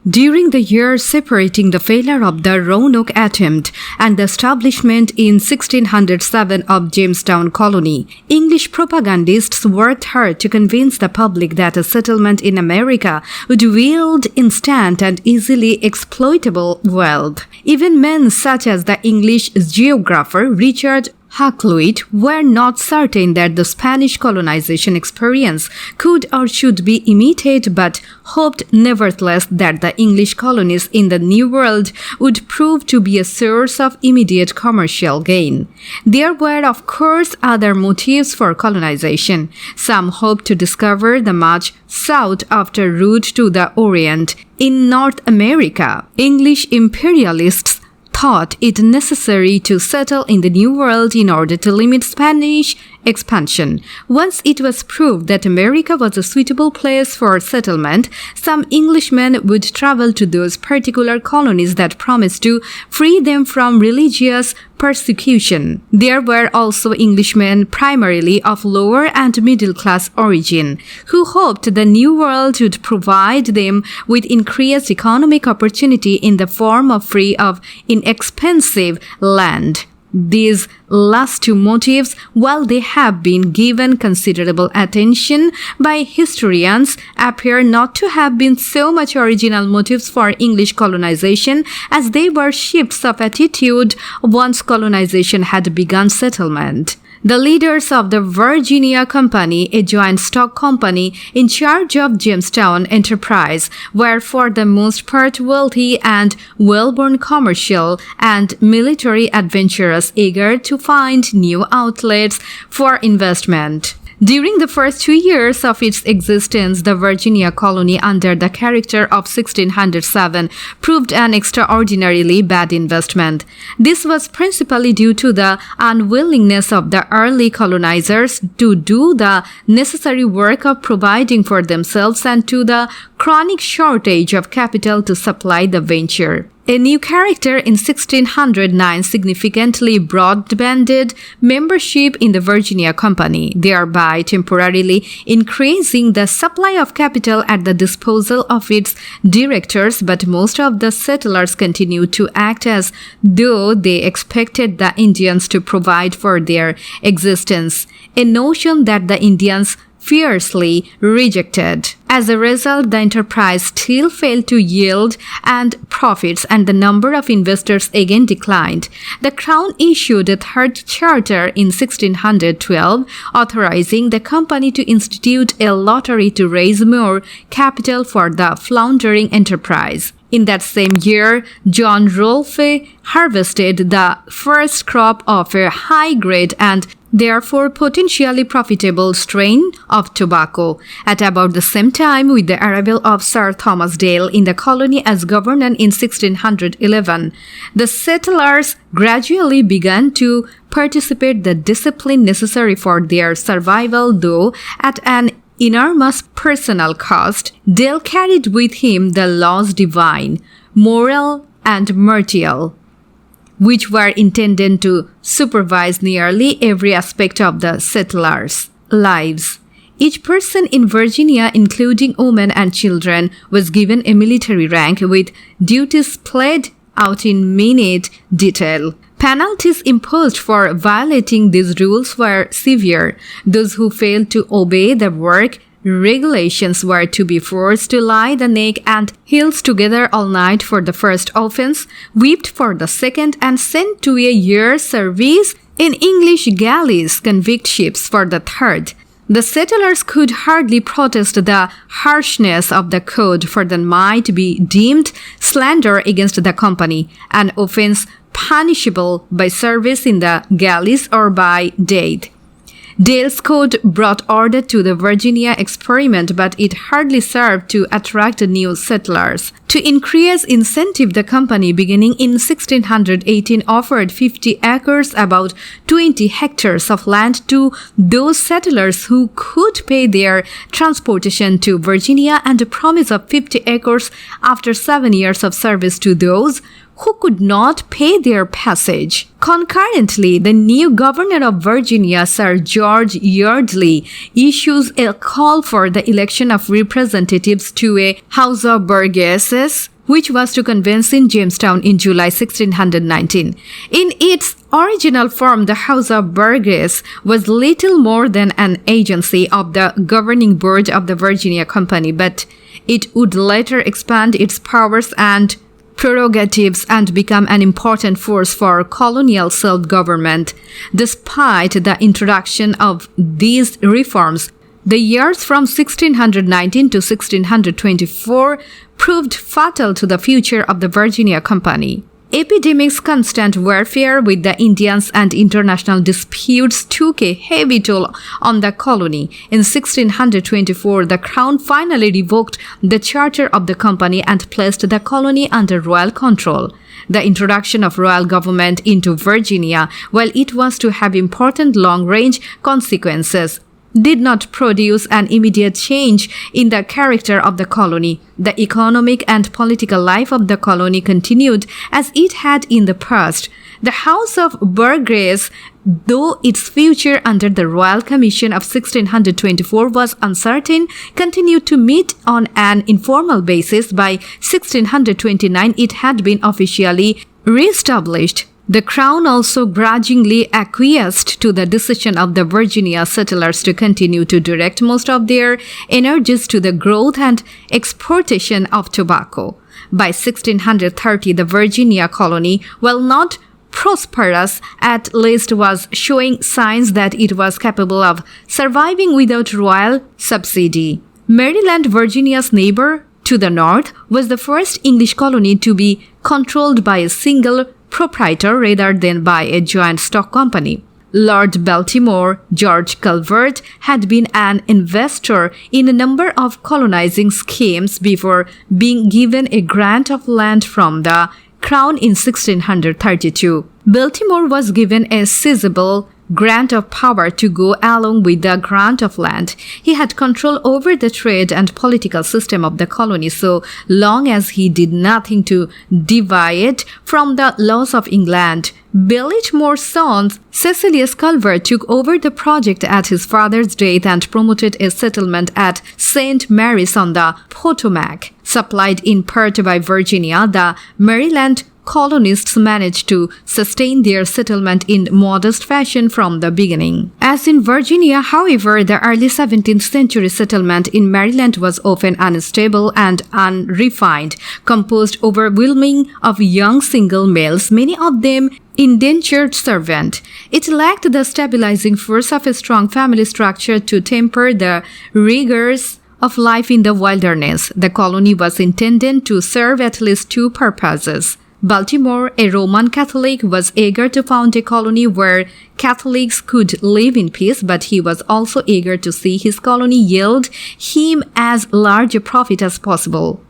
During the years separating the failure of the Roanoke attempt and the establishment in 1607 of Jamestown Colony, English propagandists worked hard to convince the public that a settlement in America would yield instant and easily exploitable wealth. Even men such as the English geographer Richard Hakluyt were not certain that the Spanish colonization experience could or should be imitated, but hoped nevertheless that the English colonies in the New World would prove to be a source of immediate commercial gain. There were, of course, other motives for colonization. Some hoped to discover the much sought-after route to the Orient. In North America, English imperialists thought it necessary to settle in the New World in order to limit Spanish expansion. Once it was proved that America was a suitable place for settlement, some Englishmen would travel to those particular colonies that promised to free them from religious persecution. There were also Englishmen, primarily of lower and middle class origin, who hoped the New World would provide them with increased economic opportunity in the form of free of inexpensive land. These last two motives, while they have been given considerable attention by historians, appear not to have been so much original motives for English colonization as they were shifts of attitude once colonization had begun settlement. The leaders of the Virginia Company, a joint stock company in charge of Jamestown enterprise, were for the most part wealthy and well-born commercial and military adventurers eager to find new outlets for investment. During the first 2 years of its existence, the Virginia colony under the character of 1607 proved an extraordinarily bad investment. This was principally due to the unwillingness of the early colonizers to do the necessary work of providing for themselves and to the chronic shortage of capital to supply the venture. A new character in 1609 significantly broadbanded membership in the Virginia Company, thereby temporarily increasing the supply of capital at the disposal of its directors, but most of the settlers continued to act as though they expected the Indians to provide for their existence, a notion that the Indians fiercely rejected. As a result, the enterprise still failed to yield and profits, and the number of investors again declined. The Crown issued a third charter in 1612, authorizing the company to institute a lottery to raise more capital for the floundering enterprise. In that same year, John Rolfe harvested the first crop of a high-grade and therefore potentially profitable strain of tobacco. At about the same time, with the arrival of Sir Thomas Dale in the colony as governor in 1611, the settlers gradually began to participate the discipline necessary for their survival, though at an enormous personal cost. Dale carried with him the laws divine, moral, and martial, which were intended to supervise nearly every aspect of the settlers' lives. Each person in Virginia, including women and children, was given a military rank with duties played out in minute detail. Penalties imposed for violating these rules were severe. Those who failed to obey the work regulations were to be forced to lie the neck and heels together all night for the first offense, whipped for the second, and sent to a year's service in English galleys, convict ships for the third. The settlers could hardly protest the harshness of the code, for that might be deemed slander against the company, an offense punishable by service in the galleys or by death. Dale's code brought order to the Virginia experiment, but it hardly served to attract new settlers. To increase incentive, the company, beginning in 1618, offered 50 acres, about 20 hectares of land, to those settlers who could pay their transportation to Virginia, and a promise of 50 acres after 7 years of service to those who could not pay their passage. Concurrently, the new governor of Virginia, Sir George Yeardley, issues a call for the election of representatives to a House of Burgesses which was to convene in Jamestown in July 1619. In its original form, the House of Burgesses was little more than an agency of the governing board of the Virginia Company, but it would later expand its powers and prerogatives and become an important force for colonial self-government. Despite the introduction of these reforms, the years from 1619 to 1624 proved fatal to the future of the Virginia Company. Epidemics, constant warfare with the Indians, and international disputes took a heavy toll on the colony. In 1624, the Crown finally revoked the charter of the company and placed the colony under royal control. The introduction of royal government into Virginia, while it was to have important long-range consequences, did not produce an immediate change in the character of the colony. The economic and political life of the colony continued as it had in the past. The House of Burgesses, though its future under the Royal Commission of 1624 was uncertain, continued to meet on an informal basis. By 1629, it had been officially re-established. The Crown also grudgingly acquiesced to the decision of the Virginia settlers to continue to direct most of their energies to the growth and exportation of tobacco. By 1630, the Virginia colony, while not prosperous, at least was showing signs that it was capable of surviving without royal subsidy. Maryland, Virginia's neighbor to the north, was the first English colony to be controlled by a single proprietor rather than by a joint stock company. Lord Baltimore, George Calvert, had been an investor in a number of colonizing schemes before being given a grant of land from the Crown in 1632. Baltimore was given a sizable grant of power to go along with the grant of land. He had control over the trade and political system of the colony so long as he did nothing to deviate from the laws of England. Baltimore's son, Cecilius Calvert, took over the project at his father's death and promoted a settlement at St. Mary's on the Potomac. Supplied in part by Virginia, the Maryland colonists managed to sustain their settlement in modest fashion from the beginning. As in Virginia, however, the early 17th century settlement in Maryland was often unstable and unrefined, composed overwhelmingly of young single males, many of them indentured servants. It lacked the stabilizing force of a strong family structure to temper the rigors of life in the wilderness. The colony was intended to serve at least two purposes. Baltimore, a Roman Catholic, was eager to found a colony where Catholics could live in peace, but he was also eager to see his colony yield him as large a profit as possible.